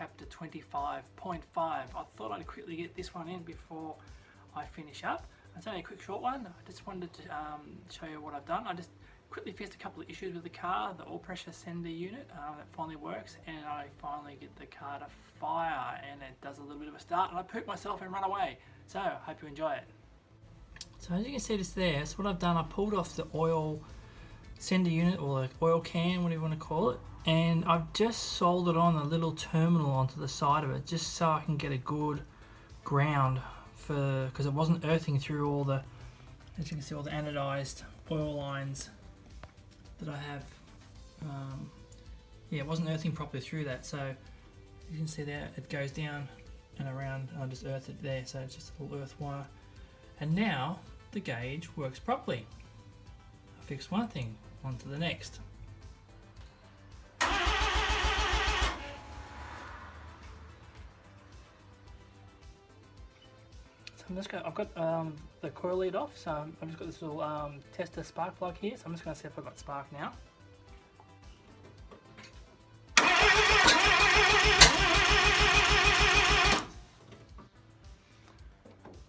chapter 25.5. I thought I'd quickly get this one in before I finish up. It's only a quick short one. I just wanted to show you what I've done. I just quickly fixed a couple of issues with the car, the oil pressure sender unit that finally works, and I finally get the car to fire and it does a little bit of a start, and I poop myself and run away. So I hope you enjoy it. So as you can see this there, so what I've done, I pulled off the oil sender unit, or the oil can, whatever you want to call it, and I've just soldered on a little terminal onto the side of it just so I can get a good ground for, because it wasn't earthing through all the, as you can see, all the anodized oil lines that I have. Yeah, it wasn't earthing properly through that, so you can see there it goes down and around, and I just earthed it there, so it's just a little earth wire. And now the gauge works properly. I fixed one thing, on to the next. So I'm just going, I've got the coil lead off, so I've just got this little tester spark plug here, so I'm just going to see if I've got spark now.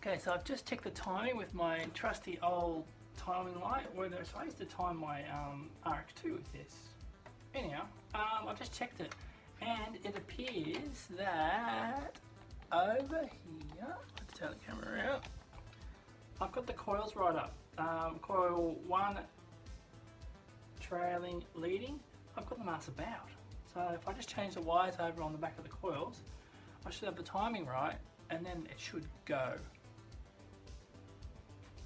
Okay, so I've just checked the timing with my trusty old timing light, whether I used to time my RX2 with this. Anyhow, I've just checked it, and it appears that over here, let's turn the camera around, I've got the coils right up. Coil 1 trailing, leading, I've got them ass about. So if I just change the wires over on the back of the coils, I should have the timing right, and then it should go.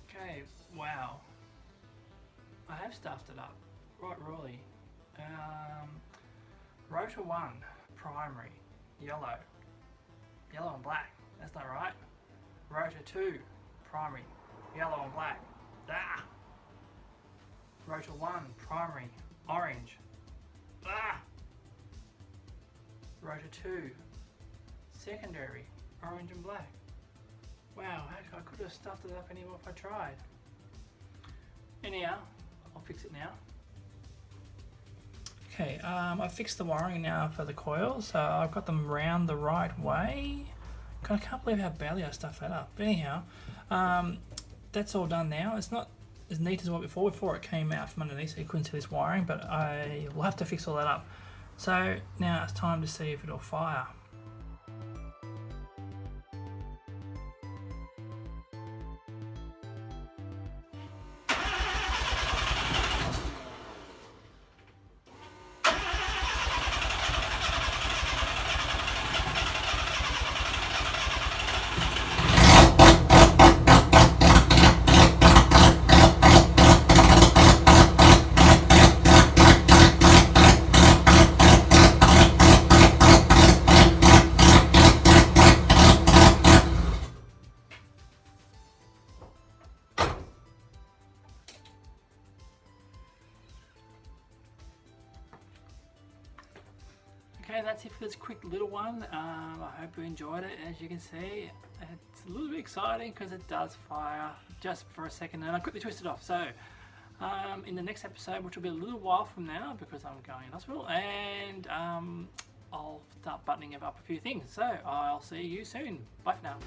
Okay, wow. I have stuffed it up right royally. Rotor 1, primary, yellow and black, that's not right. Rotor 2, primary, yellow and black, ah. Rotor 1, primary, orange, ah. Rotor 2, secondary, orange and black. Wow, I could have stuffed it up any more if I tried. Anyhow, I'll fix it now. Okay, I fixed the wiring now for the coils, so I've got them round the right way. I can't believe how badly I stuffed that up. But anyhow, that's all done now. It's not as neat as what before it came out from underneath, so you couldn't see this wiring, but I will have to fix all that up. So now it's time to see if it'll fire. Okay, that's it for this quick little one. I hope you enjoyed it. As you can see, it's a little bit exciting because it does fire just for a second, and I quickly twisted off. So in the next episode, which will be a little while from now because I'm going in hospital, and I'll start buttoning up a few things. So I'll see you soon. Bye for now.